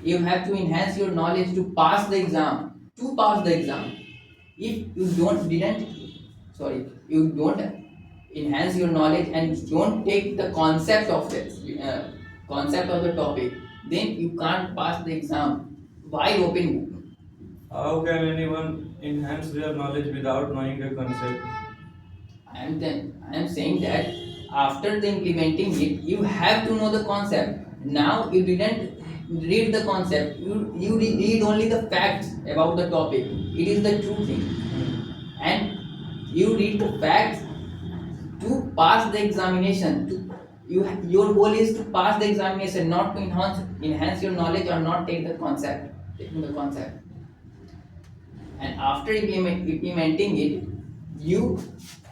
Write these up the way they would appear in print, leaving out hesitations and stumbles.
you have to enhance your knowledge to pass the exam. To pass the exam, if you you don't enhance your knowledge and don't take the concept of the topic, then you can't pass the exam. Why open book? How can anyone enhance their knowledge without knowing the concept? I am saying that after the implementing it, you have to know the concept. Now you didn't read the concept. You read only the facts about the topic. It is the true thing, and you read the facts to pass the examination. Your goal is to pass the examination, not to enhance your knowledge or not taking the concept. And after implementing it, you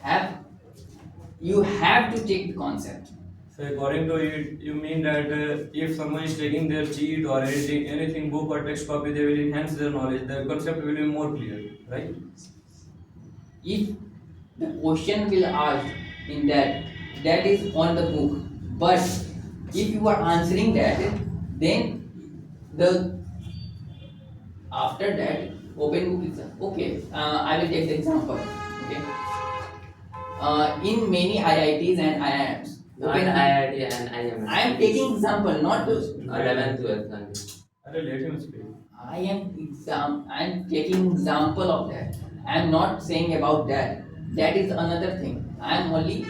have you have to take the concept. So according to it, you mean that if someone is taking their cheat or anything book or text copy, they will enhance their knowledge. The concept will be more clear, right? If the question will ask in that is on the book, but if you are answering that, then the after that open book exam. Okay, I will take the example. Okay, in many IITs and IIMs, Not open IIT and IMS. I am taking example, not to 11th, 12th only. Let him speak. I am taking example of that. I am not saying about that. That is another thing. I am only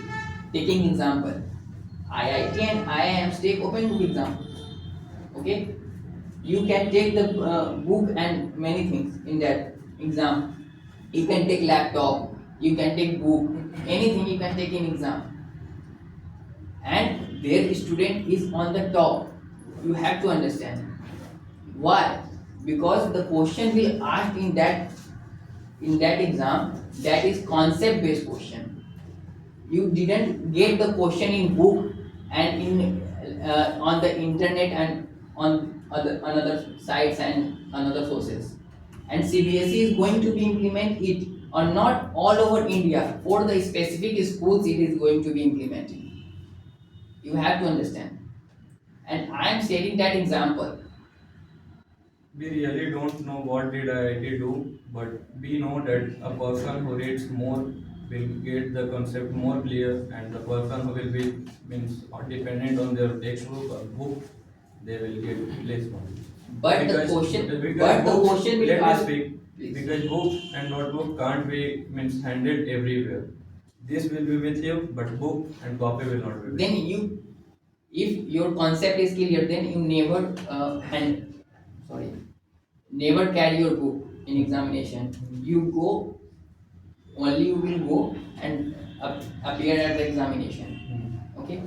taking example. IIT and IIMs take open book exam. Okay, you can take the book and many things in that exam. You can take laptop. You can take book. Anything you can take in exam. And their student is on the top. You have to understand. Why? Because the question will ask in that exam, that is concept based question. You didn't get the question in book and in on the internet and on another sites and another sources. And CBSE is going to be implement it or not all over India. For the specific schools, it is going to be implemented. You have to understand. And I am stating that example. We really don't know what did IIT do, but we know that a person who reads more will get the concept more clear, and the person who will be means dependent on their textbook or book, they will get less knowledge. But Because- the question, because but the books- question will let me ask. speak. Please. Because book and notebook can't be means handled everywhere. This will be with you, but book and copy will not be with Then you. if your concept is clear, then you never never carry your book in examination. You go only, you will go and appear at the examination. Okay.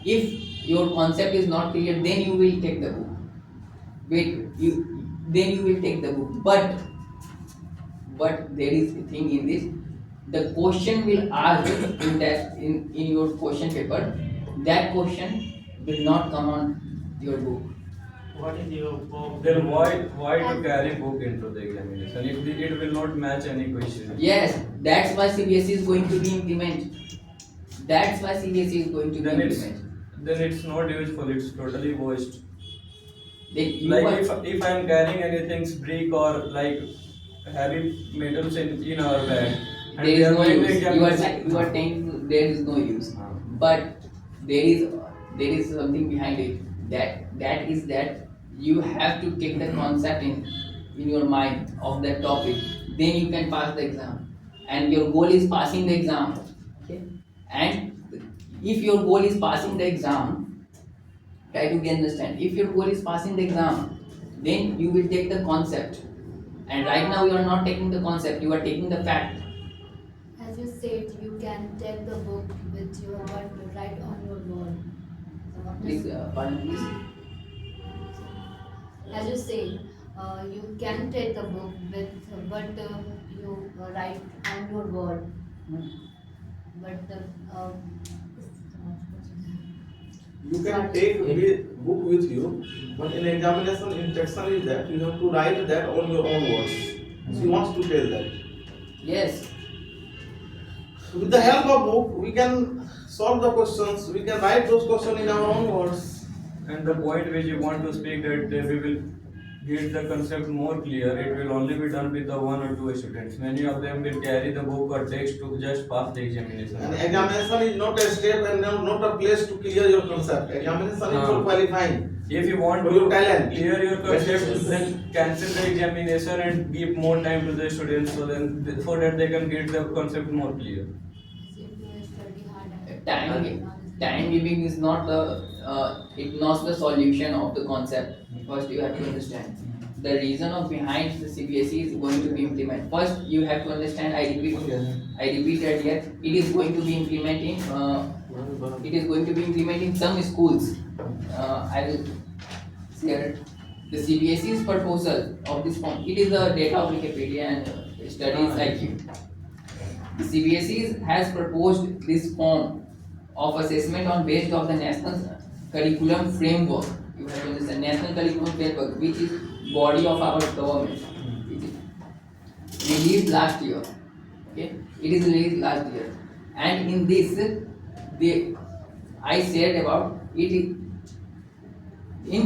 If your concept is not clear, then you will take the book. Then you will take the book. But there is a thing in this. The question will ask in your question paper. That question will not come on your book. What is your Then why to carry book into the examination if it will not match any question? Yes, that's why CBSE is going to be implemented. That's why CBSE is going to be Then it's implemented. then it's not useful. It's totally waste. Then you Like are, if I'm carrying anything brick or like heavy metals in our bag, and there we is are no going to use. examine. You are saying there is no use. But there is something behind it. That is that you have to take the concept in your mind of that topic. Then you can pass the exam. And your goal is passing the exam. Okay. And if your goal is passing the exam, try to understand. If your goal is passing the exam, then you will take the concept. And right now you are not taking the concept, you are taking the fact. As you said, you can take the book with your but write on your wall. So what Please, is- pardon please. As you said, you can take the book with but you write on your wall. But the You can take the book with you, but in examination instruction is that you have to write that on your own words. She wants to tell that. Yes, With the help of book, we can solve the questions. We can write those questions in our own words. And the point which you want to speak that we will get the concept more clear, it will only be done with the one or two students. Many of them will carry the book or text to just pass the examination. And examination is not a step and not a place to clear your concept. Examination is for qualifying. If you want For to your talent. clear your concept, Yes. then cancel the examination and give more time to the students so that they can get the concept more clear. Time giving is not the it not the solution of the concept. First you have to understand the reason of behind the CBSE is going to be implemented. First you have to understand, I repeat earlier, it is going to be implementing some schools. I will share the CBSE's proposal of this form. It is a data of Wikipedia and studies like you. The CBSE has proposed this form of assessment on based of the national curriculum framework. You have to understand national curriculum framework, which is body of our government. It is released last year. Okay, it is released last year, and in this, I said about it in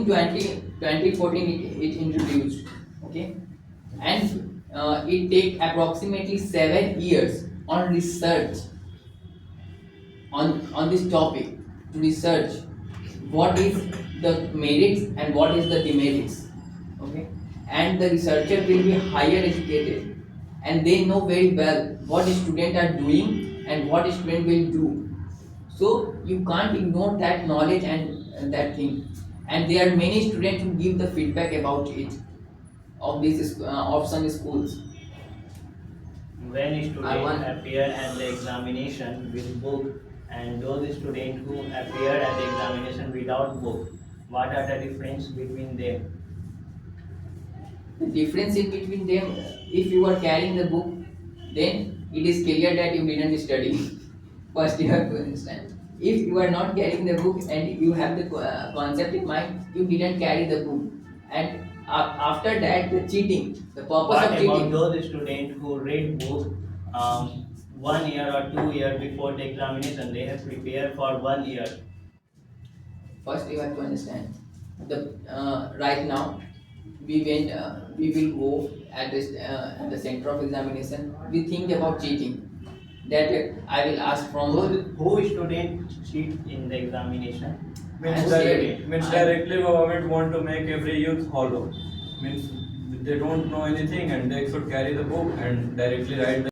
2014 it introduced. Okay, and it take approximately 7 years on research on this topic to research what is the merits and what is the demerits. Okay, and the researcher will be higher educated and they know very well what students are doing and what student will do. So you can't ignore that knowledge and that thing. And there are many students who give the feedback about it of this of some schools. When I students want- appear at the examination with book and those students who appear at the examination without book, what are the difference between them? The difference in between them, if you are carrying the book, then it is clear that you didn't study. First, you have to understand. If you are not carrying the book and you have the concept in mind, you didn't carry the book. And after that, the cheating, the purpose What of about cheating. those students who read book 1 year or 2 years before the examination? They have prepared for 1 year. First, you have to understand. The right now, we will go at the center of examination. We think about cheating. That I will ask from. Who student cheat in the examination? Means I'm directly government want to make every youth hollow. Means they don't know anything and they should carry the book and directly write the